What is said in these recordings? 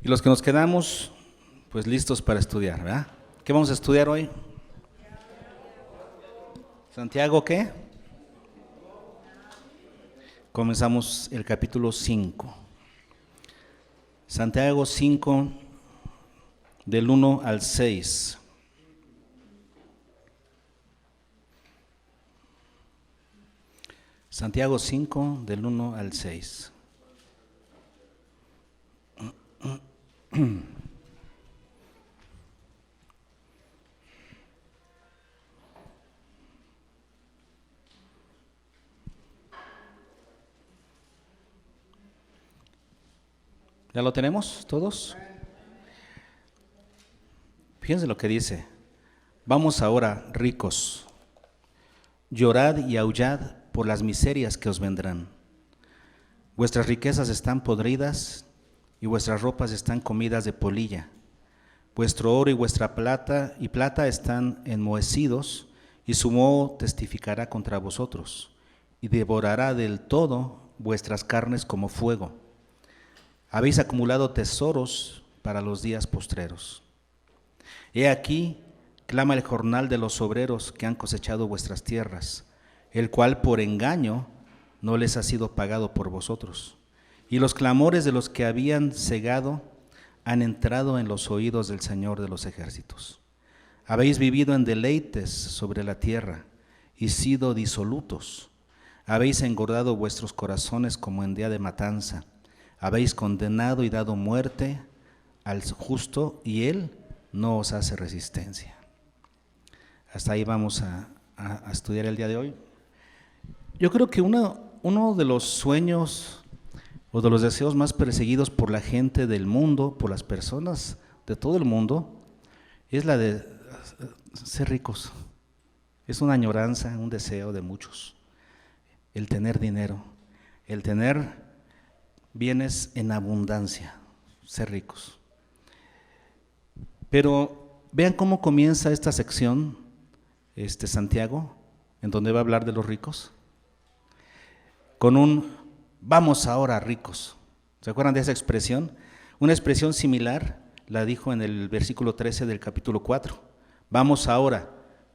Y los que nos quedamos, pues listos para estudiar, ¿verdad? ¿Qué vamos a estudiar hoy? ¿Santiago qué? Comenzamos el capítulo 5. Santiago 5, del 1 al 6. Santiago 5, del 1 al 6. ¿Ya lo tenemos todos? Fíjense lo que dice. Vamos ahora, ricos, llorad y aullad por las miserias que os vendrán. Vuestras riquezas están podridas y vuestras ropas están comidas de polilla. Vuestro oro y vuestra plata están enmohecidos, y su moho testificará contra vosotros, y devorará del todo vuestras carnes como fuego. Habéis acumulado tesoros para los días postreros. He aquí, clama el jornal de los obreros que han cosechado vuestras tierras, el cual por engaño no les ha sido pagado por vosotros. Y los clamores de los que habían cegado han entrado en los oídos del Señor de los ejércitos. Habéis vivido en deleites sobre la tierra y sido disolutos. Habéis engordado vuestros corazones como en día de matanza. Habéis condenado y dado muerte al justo, y él no os hace resistencia. Hasta ahí vamos a estudiar el día de hoy. Yo creo que uno de los sueños o de los deseos más perseguidos por la gente del mundo, por las personas de todo el mundo, es la de ser ricos. Es una añoranza, un deseo de muchos. El tener dinero, el tener bienes en abundancia, ser ricos. Pero vean cómo comienza esta sección, Santiago, en donde va a hablar de los ricos, con un vamos ahora ricos. ¿Se acuerdan de esa expresión? Una expresión similar la dijo en el versículo 13 del capítulo 4. Vamos ahora,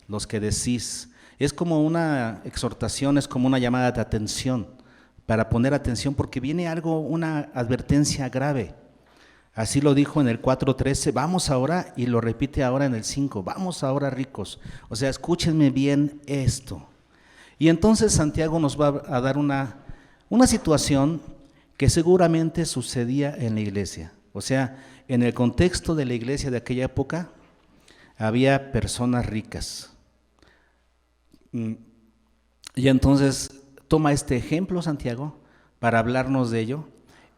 los que decís. Es como una exhortación, es como una llamada de atención, para poner atención, porque viene algo, una advertencia grave. Así lo dijo en el 4:13, vamos ahora, y lo repite ahora en el 5, vamos ahora ricos. O sea, escúchenme bien esto. Y entonces Santiago nos va a dar una situación que seguramente sucedía en la iglesia. O sea, en el contexto de la iglesia de aquella época, había personas ricas. Y entonces toma este ejemplo Santiago para hablarnos de ello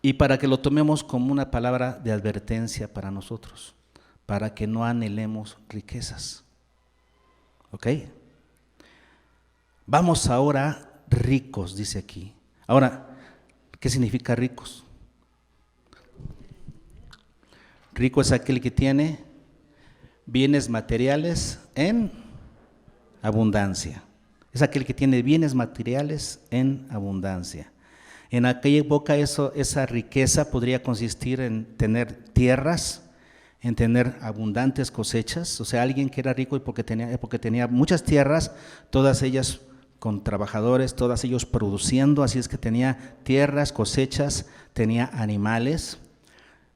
y para que lo tomemos como una palabra de advertencia para nosotros, para que no anhelemos riquezas. ¿Ok? Vamos ahora ricos, dice aquí. Ahora, ¿qué significa ricos? Rico es aquel que tiene bienes materiales en abundancia. Es aquel que tiene bienes materiales en abundancia. En aquella época esa riqueza podría consistir en tener tierras, en tener abundantes cosechas. O sea, alguien que era rico y porque tenía muchas tierras, todas ellas con trabajadores, todas ellos produciendo, así es que tenía tierras, cosechas, tenía animales.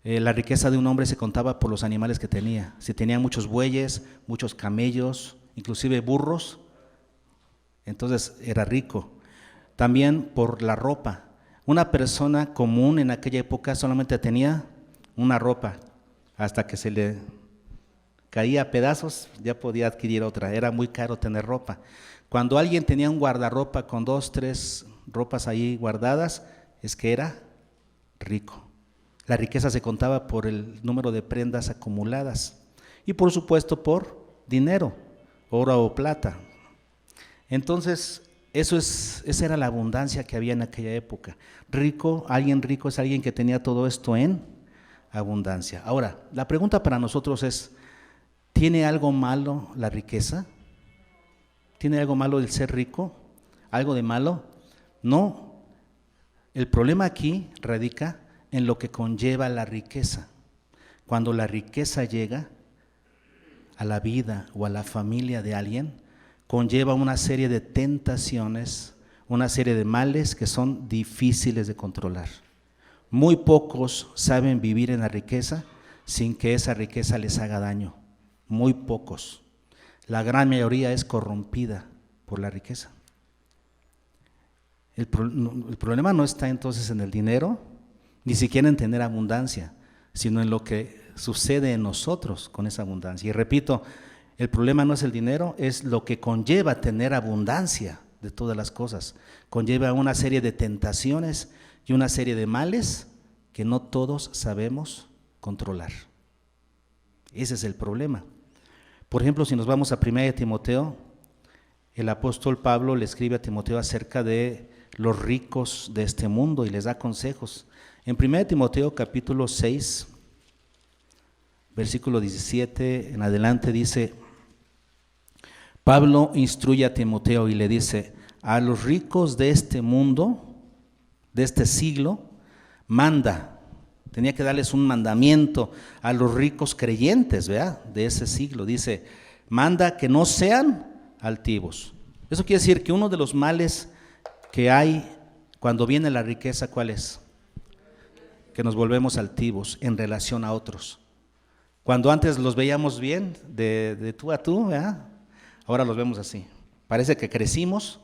La riqueza de un hombre se contaba por los animales que tenía. Si tenía muchos bueyes, muchos camellos, inclusive burros, entonces era rico. También por la ropa. Una persona común en aquella época solamente tenía una ropa, hasta que se le caía a pedazos ya podía adquirir otra. Era muy caro tener ropa. Cuando alguien tenía un guardarropa con 2, 3 ropas ahí guardadas, es que era rico. La riqueza se contaba por el número de prendas acumuladas y por supuesto por dinero, oro o plata. Entonces, esa era la abundancia que había en aquella época. Alguien rico es alguien que tenía todo esto en abundancia. Ahora, la pregunta para nosotros es, ¿tiene algo malo la riqueza? ¿Tiene algo malo el ser rico? ¿Algo de malo? No. El problema aquí radica en lo que conlleva la riqueza. cuando la riqueza llega a la vida o a la familia de alguien, conlleva una serie de tentaciones, una serie de males que son difíciles de controlar. Muy pocos saben vivir en la riqueza sin que esa riqueza les haga daño. Muy pocos. La gran mayoría es corrompida por la riqueza. El problema no está entonces en el dinero, ni siquiera en tener abundancia, sino en lo que sucede en nosotros con esa abundancia. Y repito, el problema no es el dinero, es lo que conlleva tener abundancia de todas las cosas. Conlleva una serie de tentaciones y una serie de males que no todos sabemos controlar. Ese es el problema. Por ejemplo, si nos vamos a 1 Timoteo, el apóstol Pablo le escribe a Timoteo acerca de los ricos de este mundo y les da consejos. En 1 Timoteo capítulo 6, versículo 17 en adelante dice: Pablo instruye a Timoteo y le dice: a los ricos de este mundo, de este siglo, manda. Tenía que darles un mandamiento a los ricos creyentes, ¿verdad? De ese siglo. Dice: manda que no sean altivos. Eso quiere decir que uno de los males que hay cuando viene la riqueza, ¿cuál es? Que nos volvemos altivos en relación a otros. Cuando antes los veíamos bien, de tú a tú, ¿verdad? Ahora los vemos así. Parece que crecimos,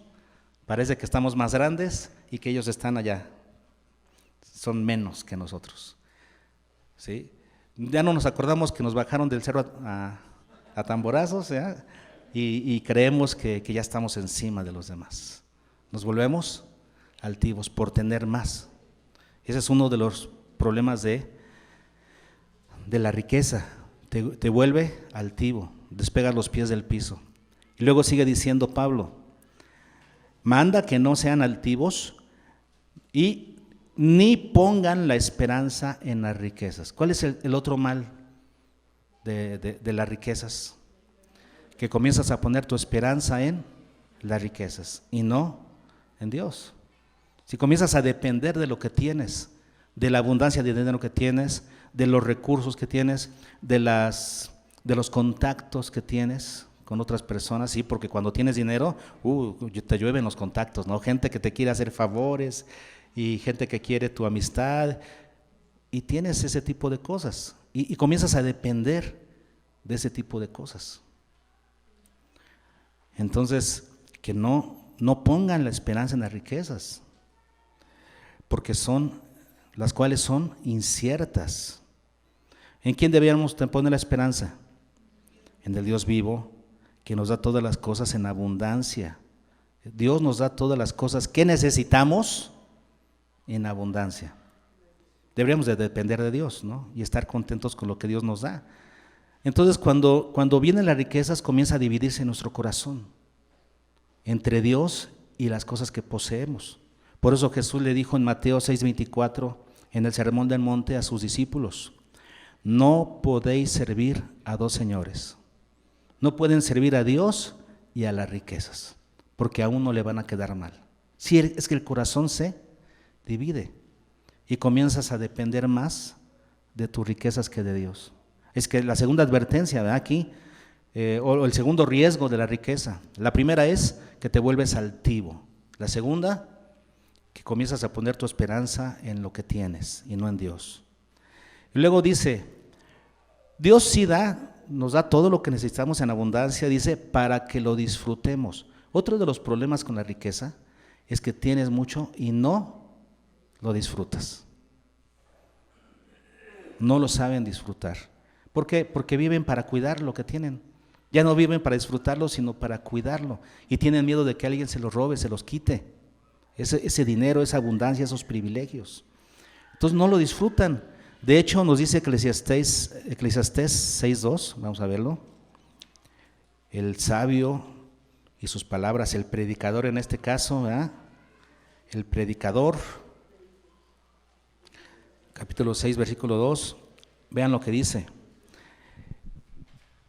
parece que estamos más grandes y que ellos están allá. Son menos que nosotros. ¿Sí? Ya no nos acordamos que nos bajaron del cerro a tamborazos, ¿verdad? Y creemos que ya estamos encima de los demás. Nos volvemos altivos por tener más. Ese es uno de los problemas de la riqueza. Te vuelve altivo, despega los pies del piso. Y luego sigue diciendo Pablo: manda que no sean altivos y ni pongan la esperanza en las riquezas. ¿Cuál es el otro mal de las riquezas? Que comienzas a poner tu esperanza en las riquezas y no en Dios. Si comienzas a depender de lo que tienes, de la abundancia de dinero que tienes, de los recursos que tienes, de los contactos que tienes con otras personas, sí, porque cuando tienes dinero, te llueven los contactos, ¿no? Gente que te quiere hacer favores y gente que quiere tu amistad, y tienes ese tipo de cosas, y comienzas a depender de ese tipo de cosas. Entonces, que no pongan la esperanza en las riquezas, porque las cuales son inciertas. ¿En quién deberíamos poner la esperanza? En el Dios vivo, que nos da todas las cosas en abundancia. Dios nos da todas las cosas que necesitamos en abundancia. Deberíamos de depender de Dios, ¿no? Y estar contentos con lo que Dios nos da. Entonces, cuando vienen las riquezas, comienza a dividirse nuestro corazón entre Dios y las cosas que poseemos. Por eso Jesús le dijo en Mateo 6:24, en el Sermón del Monte, a sus discípulos: no podéis servir a dos señores. No pueden servir a Dios y a las riquezas, porque a uno le van a quedar mal. Sí, es que el corazón se divide y comienzas a depender más de tus riquezas que de Dios. Es que la segunda advertencia, ¿verdad? Aquí, o el segundo riesgo de la riqueza. La primera es que te vuelves altivo. La segunda, que comienzas a poner tu esperanza en lo que tienes y no en Dios. Y luego dice: Dios sí nos da todo lo que necesitamos en abundancia, dice, para que lo disfrutemos. Otro de los problemas con la riqueza es que tienes mucho y no lo disfrutas. No lo saben disfrutar. ¿Por qué? Porque viven para cuidar lo que tienen. Ya no viven para disfrutarlo, sino para cuidarlo. Y tienen miedo de que alguien se los robe, se los quite. Ese dinero, esa abundancia, esos privilegios. Entonces no lo disfrutan. De hecho, nos dice Eclesiastés 6:2, vamos a verlo. El sabio y sus palabras, el predicador en este caso, ¿verdad? El predicador, capítulo 6, versículo 2, vean lo que dice.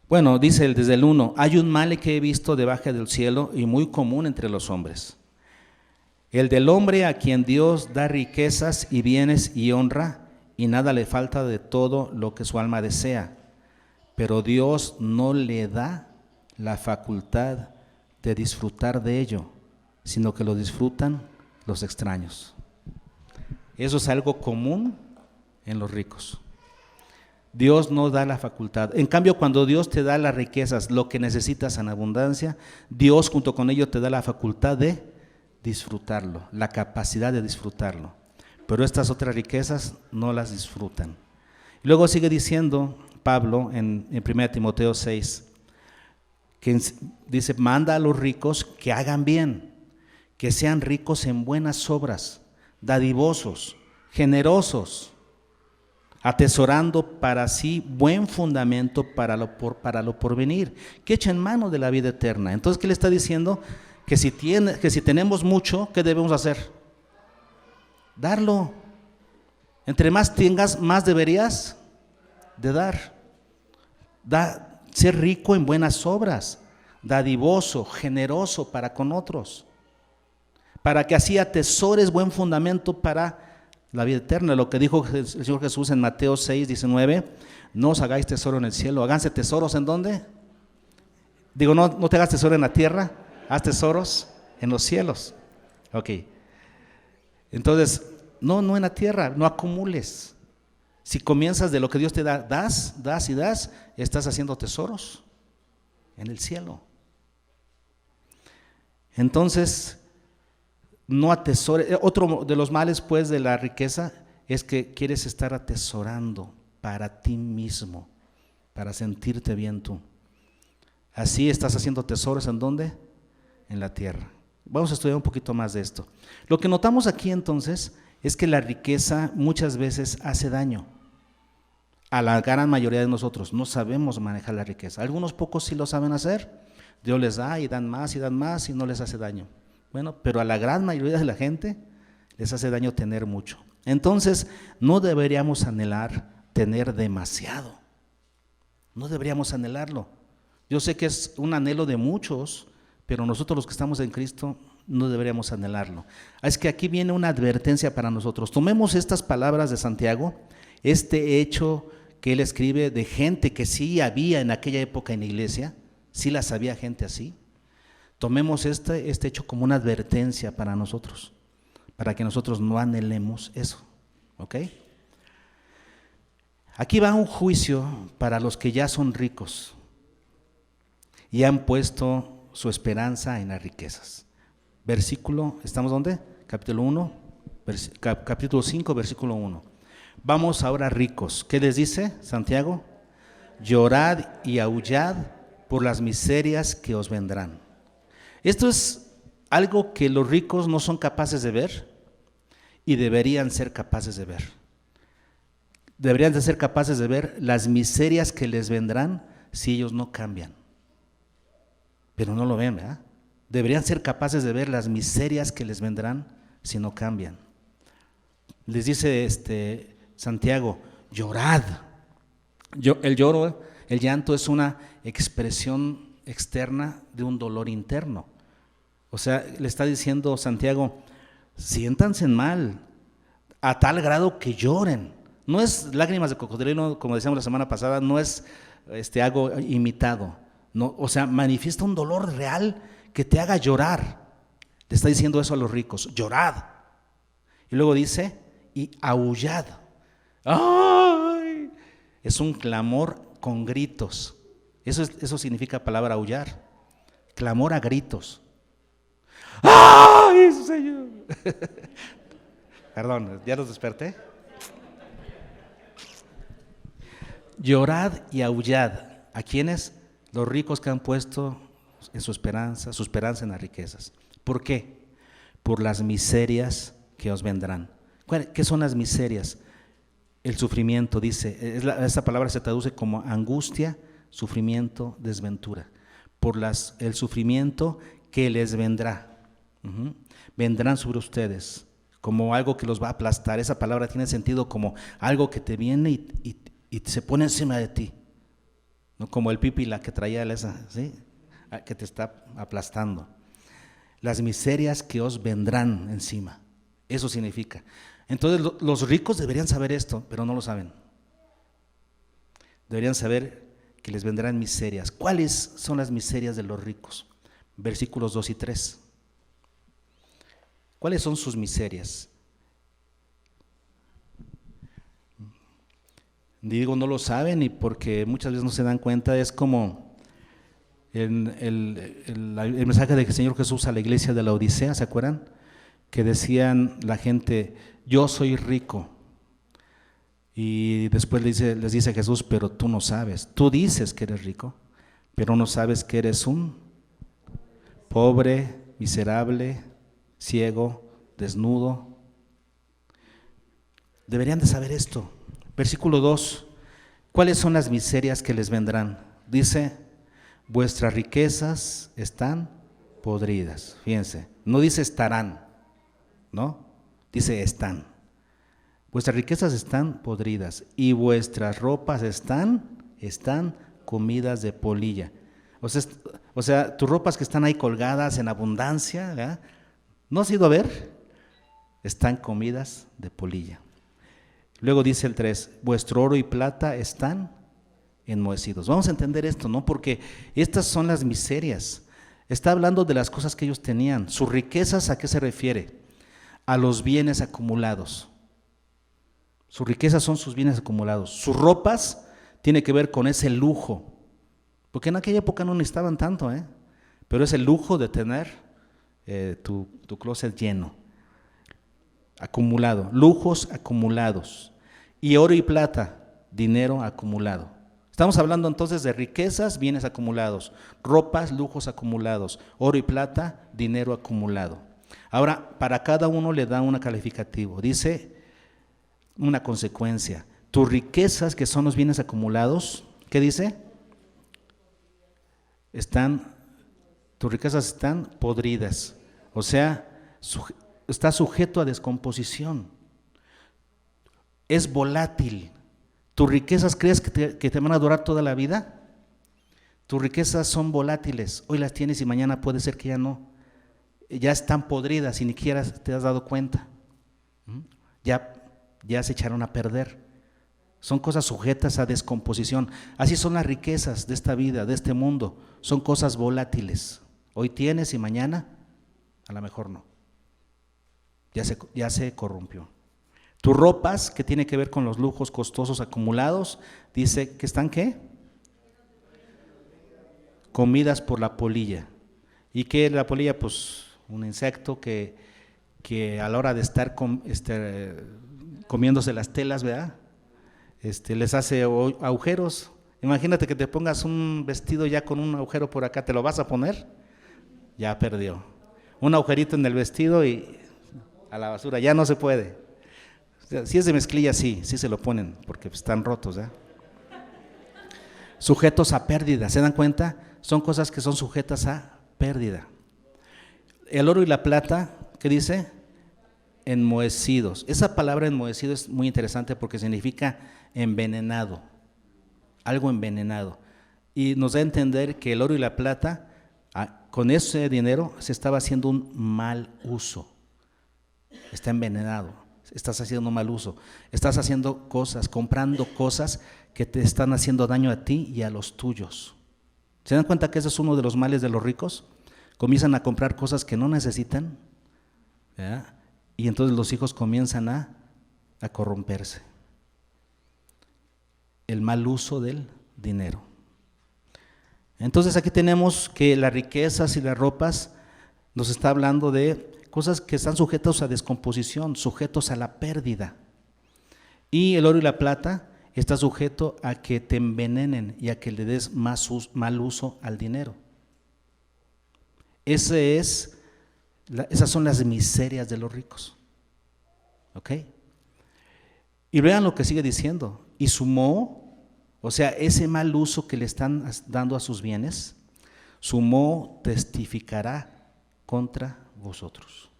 Bueno, dice desde el 1: hay un mal que he visto debajo del cielo y muy común entre los hombres. El del hombre a quien Dios da riquezas y bienes y honra, y nada le falta de todo lo que su alma desea. Pero Dios no le da la facultad de disfrutar de ello, sino que lo disfrutan los extraños. Eso es algo común en los ricos. Dios no da la facultad. En cambio, cuando Dios te da las riquezas, lo que necesitas en abundancia, Dios junto con ello te da la facultad de disfrutarlo, la capacidad de disfrutarlo. Pero estas otras riquezas no las disfrutan. Luego sigue diciendo Pablo en 1 Timoteo 6, que dice, manda a los ricos que hagan bien, que sean ricos en buenas obras, dadivosos, generosos, atesorando para sí buen fundamento para lo porvenir, que echen mano de la vida eterna. Entonces, ¿qué le está diciendo? Que si tenemos mucho, ¿qué debemos hacer? Darlo. Entre más tengas, más deberías de dar. Ser rico en buenas obras, dadivoso, generoso para con otros, para que así atesores buen fundamento para la vida eterna. Lo que dijo el Señor Jesús en Mateo 6, 19, no os hagáis tesoro en el cielo, háganse tesoros ¿en dónde? Digo, no te hagas tesoro en la tierra, haz tesoros en los cielos. Ok. Entonces, no en la tierra, no acumules. Si comienzas de lo que Dios te da, das, estás haciendo tesoros en el cielo. Entonces, no atesores. Otro de los males, pues, de la riqueza es que quieres estar atesorando para ti mismo, para sentirte bien tú. Así estás haciendo tesoros ¿en dónde? En la tierra. Vamos a estudiar un poquito más de esto. Lo que notamos aquí entonces es que la riqueza muchas veces hace daño. A la gran mayoría de nosotros no sabemos manejar la riqueza. Algunos pocos sí lo saben hacer. Dios les da y dan más y no les hace daño. Bueno, pero a la gran mayoría de la gente les hace daño tener mucho. Entonces, no deberíamos anhelar tener demasiado. No deberíamos anhelarlo. Yo sé que es un anhelo de muchos, pero nosotros los que estamos en Cristo no deberíamos anhelarlo. Es que aquí viene una advertencia para nosotros. Tomemos estas palabras de Santiago, este hecho que él escribe de gente que sí había en aquella época en la iglesia, sí las había gente así. Tomemos este hecho como una advertencia para nosotros, para que nosotros no anhelemos eso, ¿ok? Aquí va un juicio para los que ya son ricos y han puesto su esperanza en las riquezas. Versículo, ¿estamos dónde? Capítulo 5, versículo 1. Vamos ahora ricos. ¿Qué les dice Santiago? Llorad y aullad por las miserias que os vendrán. Esto es algo que los ricos no son capaces de ver y deberían ser capaces de ver. Deberían de ser capaces de ver las miserias que les vendrán si ellos no cambian. Pero no lo ven, ¿verdad? Deberían ser capaces de ver las miserias que les vendrán si no cambian. Les dice Santiago, llorad. El llanto es una expresión externa de un dolor interno. O sea, le está diciendo Santiago, siéntanse mal, a tal grado que lloren. No es lágrimas de cocodrilo, como decíamos la semana pasada, no es algo imitado. No, o sea, manifiesta un dolor real que te haga llorar. Le está diciendo eso a los ricos, llorad. Y luego dice, y aullad. ¡Ay! Es un clamor con gritos. Eso significa palabra aullar. Clamor a gritos. ¡Ay, Señor! Perdón, ¿ya los desperté? Llorad y aullad. ¿A quiénes? Los ricos que han puesto en su esperanza en las riquezas. ¿Por qué? Por las miserias que os vendrán. ¿Qué son las miserias? El sufrimiento, dice, esta palabra se traduce como angustia, sufrimiento, desventura. Por el sufrimiento que les vendrá. Vendrán sobre ustedes como algo que los va a aplastar. Esa palabra tiene sentido como algo que te viene y se pone encima de ti, no como el pípila que traía esa, ¿sí? Que te está aplastando. Las miserias que os vendrán encima, eso significa. Entonces los ricos deberían saber esto, pero no lo saben. Deberían saber que les vendrán miserias. ¿Cuáles son las miserias de los ricos? Versículos 2 y 3. ¿Cuáles son sus miserias? Digo, no lo saben y porque muchas veces no se dan cuenta, es como el mensaje del Señor Jesús a la iglesia de la Odisea, ¿se acuerdan? Que decían la gente, yo soy rico. Y después les dice Jesús, pero tú no sabes, tú dices que eres rico, pero no sabes que eres un pobre, miserable, ciego, desnudo. Deberían de saber esto. Versículo 2, ¿cuáles son las miserias que les vendrán? Dice, vuestras riquezas están podridas. Fíjense, no dice estarán, ¿no? Dice están. Vuestras riquezas están podridas y vuestras ropas están comidas de polilla. O sea, tus ropas que están ahí colgadas en abundancia, ¿verdad? ¿No has ido a ver? Están comidas de polilla. Luego dice el 3, vuestro oro y plata están enmohecidos. Vamos a entender esto, ¿no? Porque estas son las miserias. Está hablando de las cosas que ellos tenían. Sus riquezas, ¿a qué se refiere? A los bienes acumulados. Sus riquezas son sus bienes acumulados. Sus ropas tiene que ver con ese lujo. Porque en aquella época no necesitaban tanto, pero es el lujo de tener tu closet lleno, acumulado, lujos acumulados. Y oro y plata, dinero acumulado. Estamos hablando entonces de riquezas, bienes acumulados, ropas, lujos acumulados, oro y plata, dinero acumulado. Ahora, para cada uno le da un calificativo. Dice una consecuencia. Tus riquezas, que son los bienes acumulados, ¿qué dice? Tus riquezas están podridas. O sea, está sujeto a descomposición. Es volátil. ¿Tus riquezas crees que te van a durar toda la vida? Tus riquezas son volátiles. Hoy las tienes y mañana puede ser que ya no. Ya están podridas y ni siquiera te has dado cuenta. Ya se echaron a perder. Son cosas sujetas a descomposición. Así son las riquezas de esta vida, de este mundo. Son cosas volátiles. Hoy tienes y mañana a lo mejor no. Ya se corrompió. Tus ropas, que tiene que ver con los lujos costosos acumulados, dice que están ¿qué? Comidas por la polilla. ¿Y qué es la polilla? Pues un insecto que a la hora de estar comiéndose las telas, ¿verdad? Les hace agujeros. Imagínate que te pongas un vestido ya con un agujero por acá, ¿te lo vas a poner? Ya perdió. Un agujerito en el vestido y a la basura, ya no se puede. Si es de mezclilla, sí se lo ponen, porque están rotos, ¿eh? Sujetos a pérdida, ¿se dan cuenta? Son cosas que son sujetas a pérdida. El oro y la plata, ¿qué dice? Enmohecidos. Esa palabra enmohecido es muy interesante porque significa envenenado, algo envenenado. Y nos da a entender que el oro y la plata, con ese dinero se estaba haciendo un mal uso. Está envenenado. Estás haciendo un mal uso, estás haciendo cosas, comprando cosas que te están haciendo daño a ti y a los tuyos. ¿Se dan cuenta que ese es uno de los males de los ricos? Comienzan a comprar cosas que no necesitan, ¿verdad? Y entonces los hijos comienzan a corromperse. El mal uso del dinero. Entonces aquí tenemos que las riquezas y las ropas nos está hablando de cosas que están sujetas a descomposición, sujetos a la pérdida. Y el oro y la plata está sujeto a que te envenenen y a que le des mal uso al dinero. Esas son las miserias de los ricos. ¿Ok? Y vean lo que sigue diciendo. Y sumó, o sea, ese mal uso que le están dando a sus bienes, sumó testificará contra vosotros.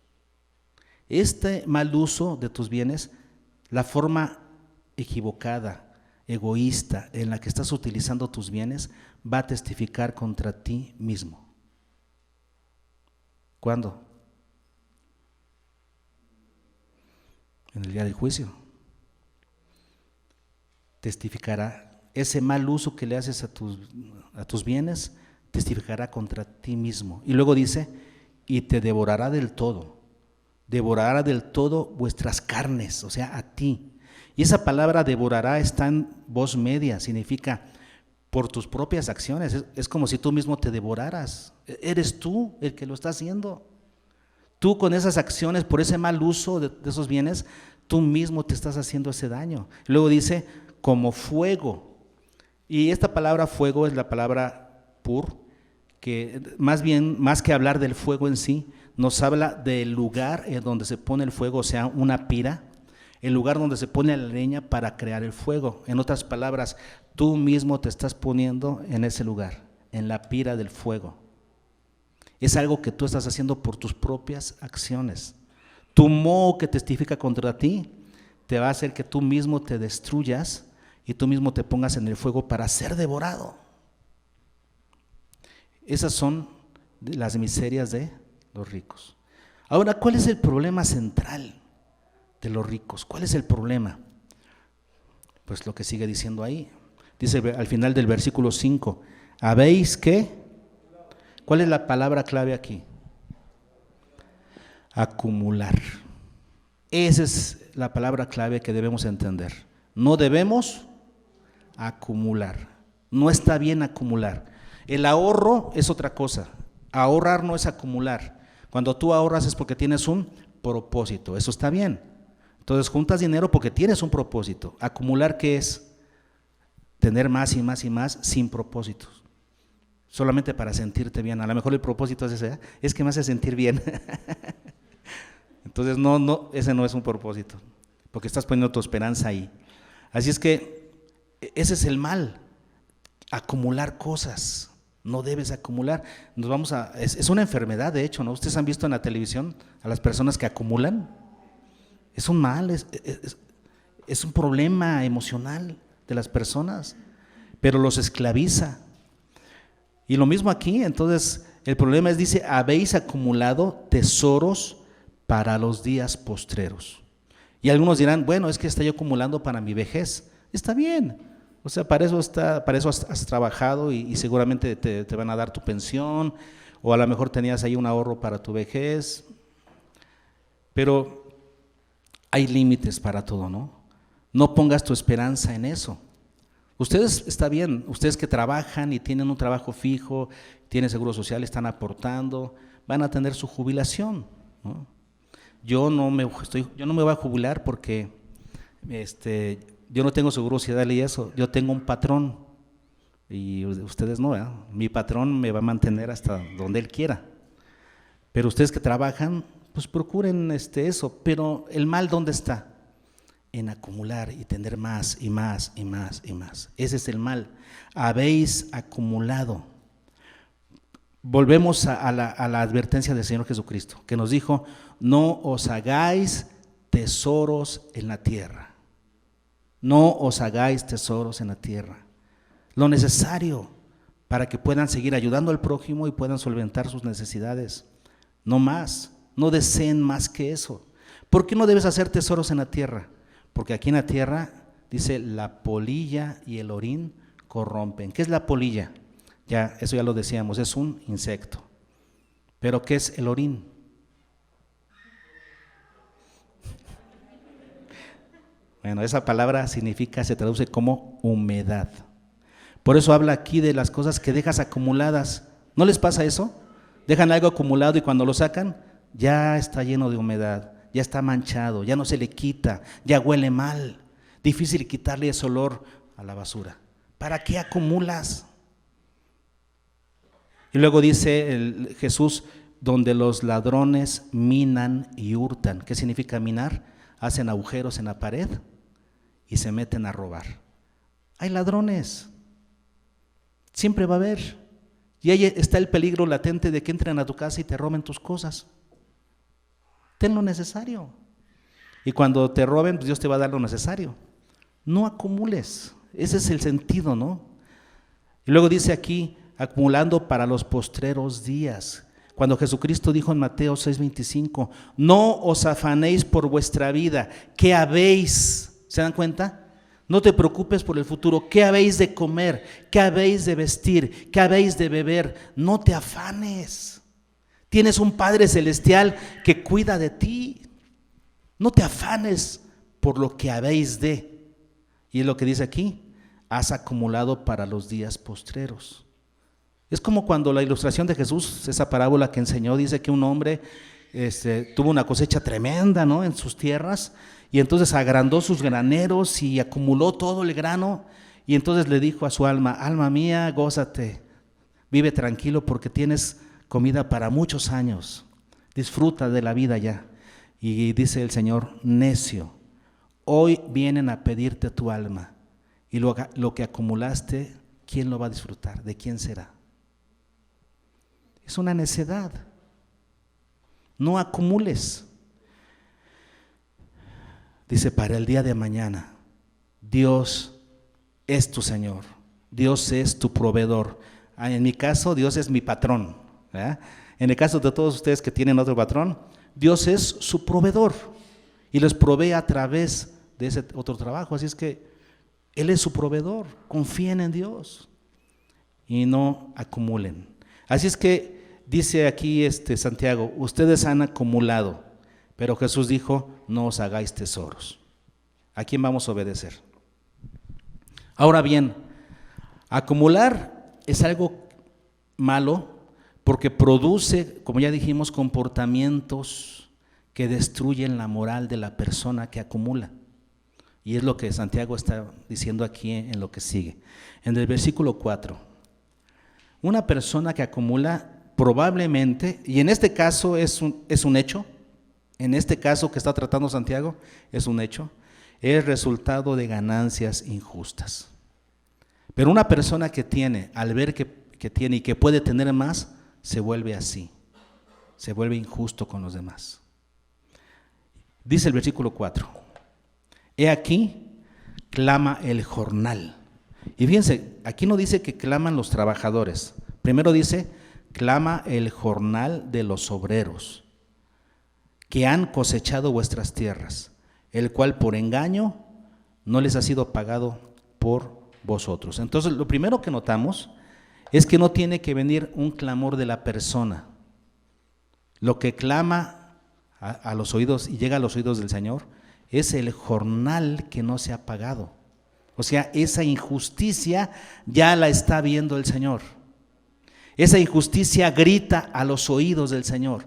Este mal uso de tus bienes, la forma equivocada, egoísta en la que estás utilizando tus bienes, va a testificar contra ti mismo. ¿Cuándo? en el día del juicio. Testificará, ese mal uso que le haces a tus bienes, testificará contra ti mismo. Y luego dice, y te devorará del todo vuestras carnes, o sea, a ti. Y esa palabra devorará está en voz media, significa por tus propias acciones. Es como si tú mismo te devoraras. Eres tú el que lo está haciendo. Tú con esas acciones, por ese mal uso de esos bienes, tú mismo te estás haciendo ese daño. Luego dice, como fuego. Y esta palabra fuego es la palabra pur, que más que hablar del fuego en sí, nos habla del lugar en donde se pone el fuego, o sea, una pira, el lugar donde se pone la leña para crear el fuego. En otras palabras, tú mismo te estás poniendo en ese lugar, en la pira del fuego. Es algo que tú estás haciendo por tus propias acciones. Tu moho que testifica contra ti te va a hacer que tú mismo te destruyas y tú mismo te pongas en el fuego para ser devorado. Esas son las miserias de los ricos. Ahora, ¿cuál es el problema central de los ricos? ¿Cuál es el problema? Pues lo que sigue diciendo ahí. Dice al final del versículo 5, ¿habéis qué? ¿Cuál es la palabra clave aquí? Acumular. Esa es la palabra clave que debemos entender. No debemos acumular. No está bien acumular. El ahorro es otra cosa. Ahorrar no es acumular. Cuando tú ahorras es porque tienes un propósito. Eso está bien. Entonces juntas dinero porque tienes un propósito. Acumular, ¿qué es? Tener más y más y más sin propósitos. Solamente para sentirte bien. A lo mejor el propósito es ese, es que me hace sentir bien. Entonces no, ese no es un propósito, porque estás poniendo tu esperanza ahí. Así es que ese es el mal, acumular cosas. No debes acumular. Es una enfermedad, de hecho, ¿no? Ustedes han visto en la televisión a las personas que acumulan. Es un mal, es un problema emocional de las personas, pero los esclaviza. Y lo mismo aquí, entonces el problema es, dice, habéis acumulado tesoros para los días postreros. Y algunos dirán, bueno, es que estoy acumulando para mi vejez. Está bien, o sea, para eso has trabajado y seguramente te van a dar tu pensión, o a lo mejor tenías ahí un ahorro para tu vejez, pero hay límites para todo, ¿no? No pongas tu esperanza en eso. Ustedes, está bien, ustedes que trabajan y tienen un trabajo fijo, tienen seguro social, están aportando, van a tener su jubilación, ¿no? Yo no me voy a jubilar porque yo no tengo seguro social y eso, yo tengo un patrón y ustedes no, ¿verdad? Mi patrón me va a mantener hasta donde él quiera, pero ustedes que trabajan, pues procuren eso, pero el mal ¿dónde está? En acumular y tener más y más y más y más. Ese es el mal. Habéis acumulado. Volvemos a la advertencia del Señor Jesucristo, que nos dijo, no os hagáis tesoros en la tierra. No os hagáis tesoros en la tierra. Lo necesario para que puedan seguir ayudando al prójimo y puedan solventar sus necesidades. No más, no deseen más que eso. ¿Por qué no debes hacer tesoros en la tierra? Porque aquí en la tierra, dice, la polilla y el orín corrompen. ¿Qué es la polilla? Eso ya lo decíamos, es un insecto. ¿Pero qué es el orín? Bueno, esa palabra se traduce como humedad. Por eso habla aquí de las cosas que dejas acumuladas. ¿No les pasa eso? Dejan algo acumulado y cuando lo sacan, ya está lleno de humedad. Ya está manchado, ya no se le quita, ya huele mal, difícil quitarle ese olor a la basura. ¿Para qué acumulas? Y luego dice Jesús, donde los ladrones minan y hurtan. ¿Qué significa minar? Hacen agujeros en la pared y se meten a robar. Hay ladrones, siempre va a haber. Y ahí está el peligro latente de que entren a tu casa y te roben tus cosas. Ten lo necesario. Y cuando te roben, pues Dios te va a dar lo necesario. No acumules. Ese es el sentido, ¿no? Y luego dice aquí, acumulando para los postreros días. Cuando Jesucristo dijo en Mateo 6:25, no os afanéis por vuestra vida, ¿qué habéis? ¿Se dan cuenta? No te preocupes por el futuro, ¿qué habéis de comer? ¿Qué habéis de vestir? ¿Qué habéis de beber? No te afanes. Tienes un Padre Celestial que cuida de ti. No te afanes por lo que habéis de. Y es lo que dice aquí, has acumulado para los días postreros. Es como cuando la ilustración de Jesús, esa parábola que enseñó, dice que un hombre tuvo una cosecha tremenda, ¿no?, en sus tierras, y entonces agrandó sus graneros y acumuló todo el grano, y entonces le dijo a su alma, alma mía, gózate, vive tranquilo porque tienes comida para muchos años, disfruta de la vida ya. Y dice el Señor, necio, hoy vienen a pedirte tu alma, y lo que acumulaste, ¿quién lo va a disfrutar? ¿De quién será? Es una necedad. No acumules. Dice, para el día de mañana, Dios es tu Señor, Dios es tu proveedor. En mi caso, Dios es mi patrón, ¿verdad? En el caso de todos ustedes que tienen otro patrón, Dios es su proveedor y les provee a través de ese otro trabajo. Así es que Él es su proveedor, confíen en Dios y no acumulen. Así es que dice aquí Santiago, ustedes han acumulado, pero Jesús dijo, no os hagáis tesoros. ¿A quién vamos a obedecer? Ahora bien, acumular es algo malo porque produce, como ya dijimos, comportamientos que destruyen la moral de la persona que acumula. Y es lo que Santiago está diciendo aquí en lo que sigue. En el versículo 4, una persona que acumula probablemente, y en este caso es un hecho, en este caso que está tratando Santiago, es un hecho, es resultado de ganancias injustas. Pero una persona que tiene, al ver que tiene y que puede tener más, se vuelve así, se vuelve injusto con los demás. Dice el versículo 4, he aquí, clama el jornal. Y fíjense, aquí no dice que claman los trabajadores, primero dice, clama el jornal de los obreros, que han cosechado vuestras tierras, el cual por engaño no les ha sido pagado por vosotros. Entonces, lo primero que notamos es que no tiene que venir un clamor de la persona. Lo que clama a los oídos y llega a los oídos del Señor es el jornal que no se ha pagado. O sea, esa injusticia ya la está viendo el Señor. Esa injusticia grita a los oídos del Señor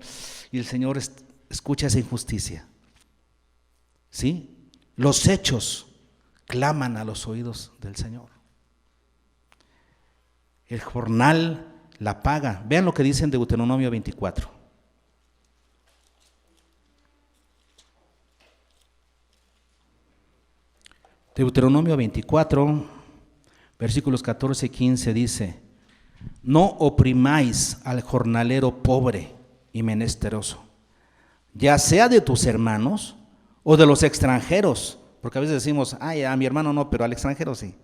y el Señor escucha esa injusticia. ¿Sí? Los hechos claman a los oídos del Señor. El jornal, la paga. Vean lo que dice en Deuteronomio 24. Deuteronomio 24, versículos 14 y 15 dice, no oprimáis al jornalero pobre y menesteroso, ya sea de tus hermanos o de los extranjeros, porque a veces decimos, ay, a mi hermano no, pero al extranjero sí,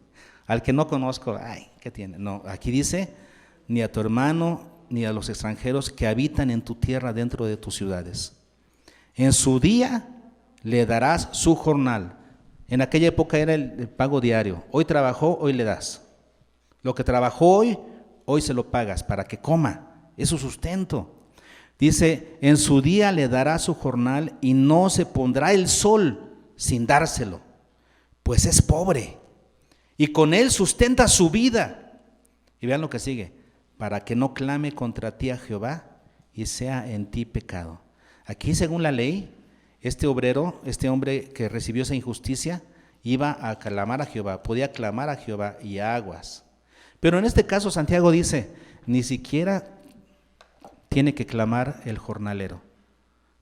al que no conozco, ay, ¿qué tiene? No, aquí dice, ni a tu hermano ni a los extranjeros que habitan en tu tierra dentro de tus ciudades. En su día le darás su jornal. En aquella época era el pago diario. Hoy trabajó, hoy le das. Lo que trabajó hoy, hoy se lo pagas para que coma. Es su sustento. Dice, en su día le dará su jornal y no se pondrá el sol sin dárselo, pues es pobre y con él sustenta su vida. Y vean lo que sigue, para que no clame contra ti a Jehová y sea en ti pecado. Aquí, según la ley, este obrero, este hombre que recibió esa injusticia, iba a clamar a Jehová, podía clamar a Jehová y a aguas. Pero en este caso Santiago dice, ni siquiera tiene que clamar el jornalero,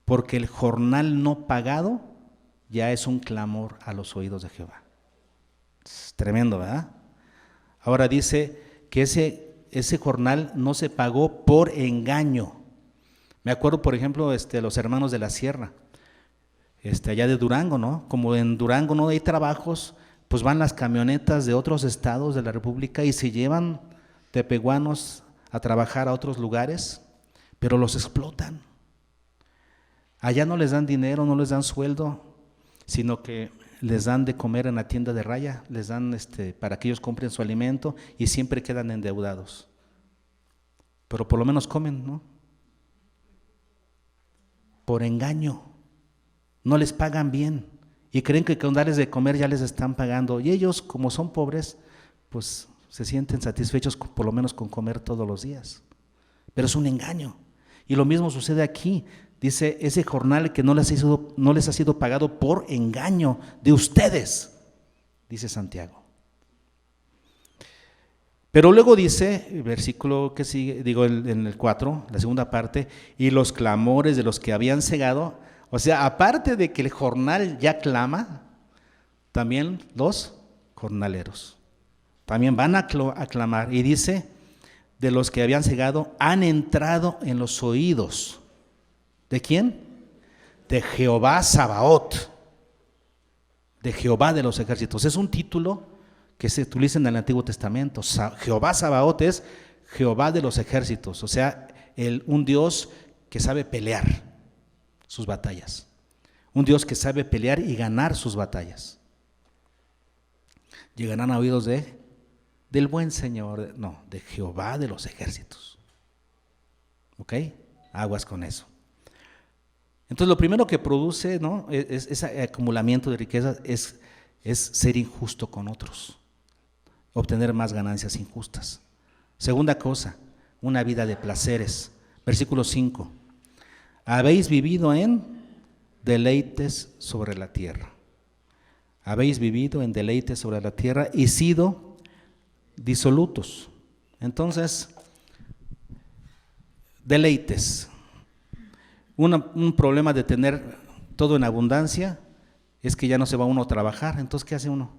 porque el jornal no pagado ya es un clamor a los oídos de Jehová. Es tremendo, ¿verdad? Ahora dice que ese jornal no se pagó por engaño. Me acuerdo, por ejemplo, los hermanos de la sierra, allá de Durango, ¿no? Como en Durango no hay trabajos, pues van las camionetas de otros estados de la República y se llevan tepehuanos a trabajar a otros lugares, pero los explotan. Allá no les dan dinero, no les dan sueldo, sino que les dan de comer en la tienda de raya, les dan para que ellos compren su alimento y siempre quedan endeudados. Pero por lo menos comen, ¿no? Por engaño, no les pagan bien y creen que con darles de comer ya les están pagando. Y ellos, como son pobres, pues se sienten satisfechos por lo menos con comer todos los días. Pero es un engaño. Y lo mismo sucede aquí. Dice, ese jornal que no les ha sido pagado por engaño de ustedes, dice Santiago. Pero luego dice, el versículo que sigue, en el 4, la segunda parte, y los clamores de los que habían cegado, o sea, aparte de que el jornal ya clama, también los jornaleros también van a clamar. Y dice, de los que habían cegado, han entrado en los oídos. ¿De quién? De Jehová Sabaoth, de Jehová de los ejércitos. Es un título que se utiliza en el Antiguo Testamento. Jehová Sabaoth es Jehová de los ejércitos, o sea, un Dios que sabe pelear sus batallas, un Dios que sabe pelear y ganar sus batallas. Llegarán a oídos del buen Señor, no, de Jehová de los ejércitos. ¿Ok? Aguas con eso. Entonces lo primero que produce, ¿no?, ese acumulamiento de riquezas es ser injusto con otros, obtener más ganancias injustas. Segunda cosa, una vida de placeres. Versículo 5. Habéis vivido en deleites sobre la tierra. Habéis vivido en deleites sobre la tierra y sido disolutos. Entonces, deleites. Un problema de tener todo en abundancia es que ya no se va uno a trabajar. Entonces, ¿qué hace uno?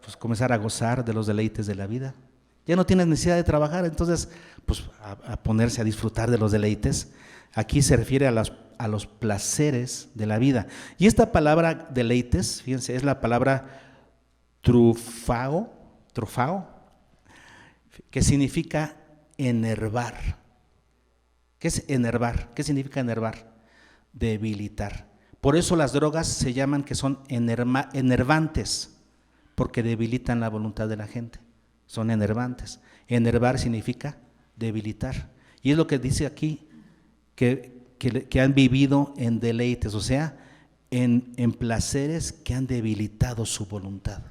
Pues comenzar a gozar de los deleites de la vida. Ya no tienes necesidad de trabajar, entonces pues a ponerse a disfrutar de los deleites. Aquí se refiere a los placeres de la vida. Y esta palabra deleites, fíjense, es la palabra trufao, que significa enervar. ¿Qué es enervar? ¿Qué significa enervar? Debilitar. Por eso las drogas se llaman que son enervantes, porque debilitan la voluntad de la gente. Son enervantes. Enervar significa debilitar. Y es lo que dice aquí, que han vivido en deleites, o sea, en placeres que han debilitado su voluntad.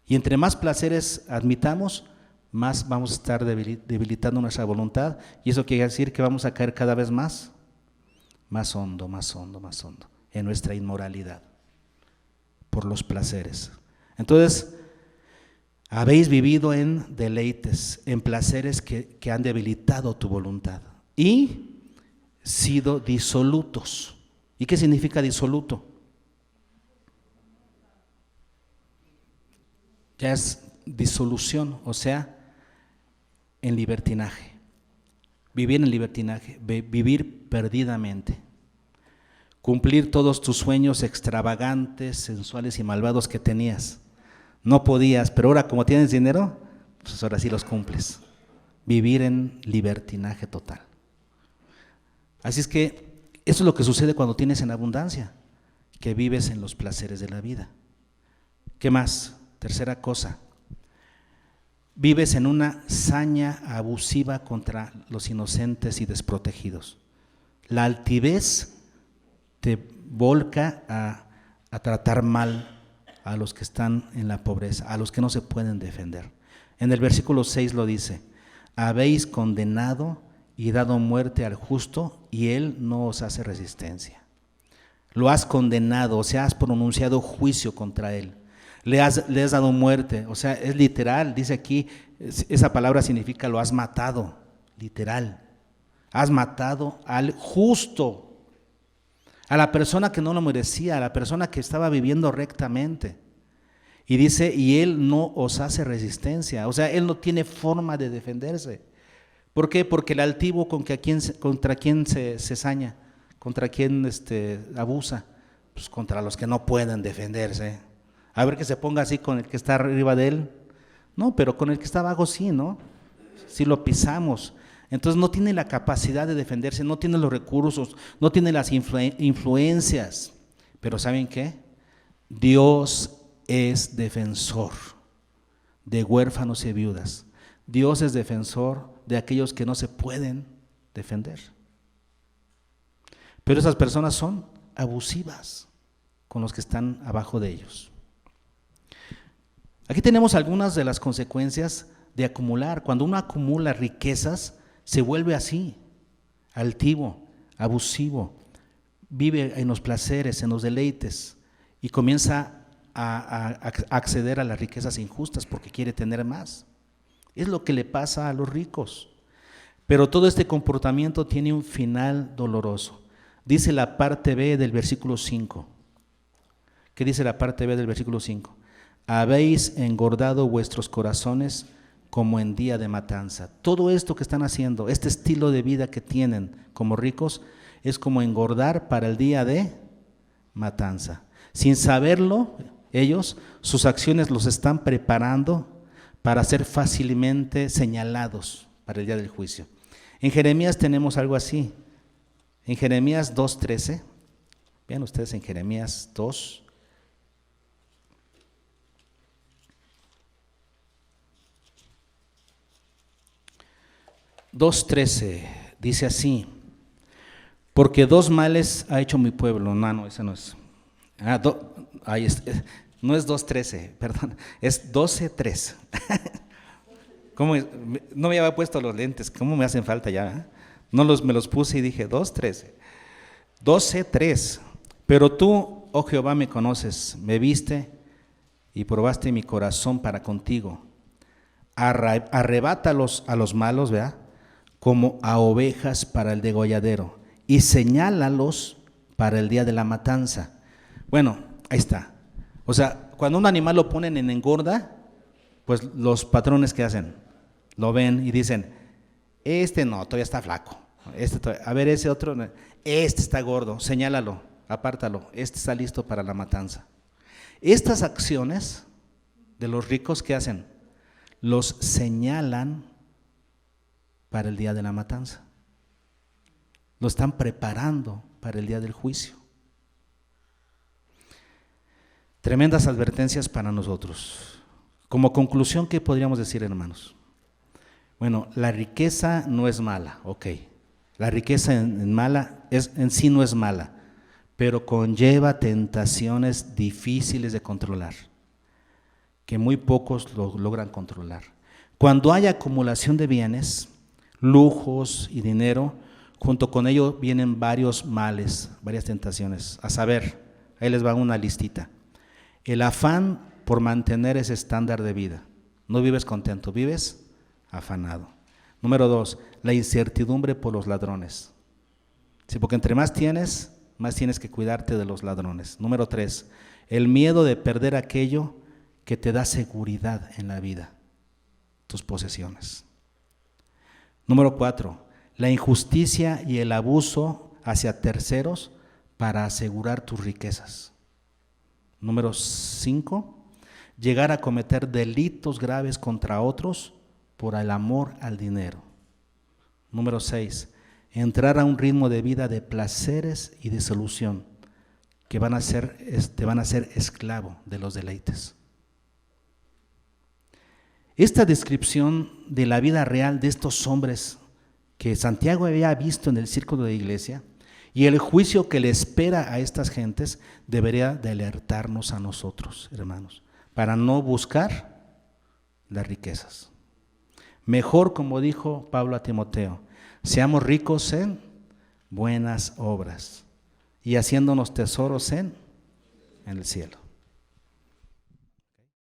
Y entre más placeres admitamos, más vamos a estar debilitando nuestra voluntad, y eso quiere decir que vamos a caer cada vez más hondo en nuestra inmoralidad por los placeres. Entonces, habéis vivido en deleites, en placeres que han debilitado tu voluntad y sido disolutos. ¿Y qué significa disoluto? Ya es disolución, o sea, en libertinaje. Vivir en libertinaje, vivir perdidamente. Cumplir todos tus sueños extravagantes, sensuales y malvados que tenías. No podías, pero ahora como tienes dinero, pues ahora sí los cumples. Vivir en libertinaje total. Así es que eso es lo que sucede cuando tienes en abundancia, que vives en los placeres de la vida. ¿Qué más? Tercera cosa. Vives en una saña abusiva contra los inocentes y desprotegidos. La altivez te volca a tratar mal a los que están en la pobreza, a los que no se pueden defender. En el versículo 6 lo dice: habéis condenado y dado muerte al justo, y él no os hace resistencia. Lo has condenado, o sea, has pronunciado juicio contra él. Le has dado muerte, o sea, es literal, dice aquí, esa palabra significa lo has matado, literal. Has matado al justo, a la persona que no lo merecía, a la persona que estaba viviendo rectamente. Y dice, y él no os hace resistencia, o sea, él no tiene forma de defenderse. ¿Por qué? Porque el altivo contra quién se saña, contra quién abusa, pues contra los que no pueden defenderse. A ver que se ponga así con el que está arriba de él. No, pero con el que está abajo sí, ¿no? Sí lo pisamos. Entonces no tiene la capacidad de defenderse, no tiene los recursos, no tiene las influencias. Pero ¿saben qué? Dios es defensor de huérfanos y viudas. Dios es defensor de aquellos que no se pueden defender. Pero esas personas son abusivas con los que están abajo de ellos. Aquí tenemos algunas de las consecuencias de acumular. Cuando uno acumula riquezas, se vuelve así, altivo, abusivo, vive en los placeres, en los deleites y comienza a acceder a las riquezas injustas porque quiere tener más. Es lo que le pasa a los ricos. Pero todo este comportamiento tiene un final doloroso. Dice la parte B del versículo 5. ¿Qué dice la parte B del versículo 5? Habéis engordado vuestros corazones como en día de matanza. Todo esto que están haciendo, este estilo de vida que tienen como ricos, es como engordar para el día de matanza. Sin saberlo, ellos, sus acciones los están preparando para ser fácilmente señalados para el día del juicio. En Jeremías tenemos algo así. En Jeremías 2:13, vean ustedes en Jeremías 2. 2:13 dice así: porque dos males ha hecho mi pueblo. No, ese no es. No es 2:13, perdón, es 12:3. ¿Cómo es? No me había puesto los lentes, ¿cómo me hacen falta ya? Me los puse y dije 2:13. 12:3. Pero tú, oh Jehová, me conoces, me viste y probaste mi corazón para contigo. Arrebátalos a los malos, ¿verdad? Como a ovejas para el degolladero, y señálalos para el día de la matanza. Bueno, ahí está. O sea, cuando un animal lo ponen en engorda, pues los patrones que hacen, lo ven y dicen, este no, todavía está flaco. A ver, ese otro, este está gordo, señálalo, apártalo, este está listo para la matanza. Estas acciones de los ricos, ¿qué hacen? Los señalan para el día de la matanza. Lo están preparando para el día del juicio. Tremendas advertencias para nosotros. Como conclusión, ¿qué podríamos decir, hermanos? Bueno, la riqueza no es mala, ok. La riqueza en sí no es mala, pero conlleva tentaciones difíciles de controlar, que muy pocos lo logran controlar. Cuando hay acumulación de bienes, lujos y dinero, junto con ello vienen varios males, varias tentaciones. A saber, ahí les va una listita. El afán por mantener ese estándar de vida. No vives contento, vives afanado. Número 2, la incertidumbre por los ladrones. Sí, porque entre más tienes que cuidarte de los ladrones. Número 3, el miedo de perder aquello que te da seguridad en la vida, tus posesiones. Número 4, la injusticia y el abuso hacia terceros para asegurar tus riquezas. Número 5, llegar a cometer delitos graves contra otros por el amor al dinero. Número 6, entrar a un ritmo de vida de placeres y disolución que te van a hacer esclavo de los deleites. Esta descripción de la vida real de estos hombres que Santiago había visto en el círculo de iglesia y el juicio que le espera a estas gentes debería de alertarnos a nosotros, hermanos, para no buscar las riquezas. Mejor, como dijo Pablo a Timoteo, seamos ricos en buenas obras y haciéndonos tesoros en el cielo.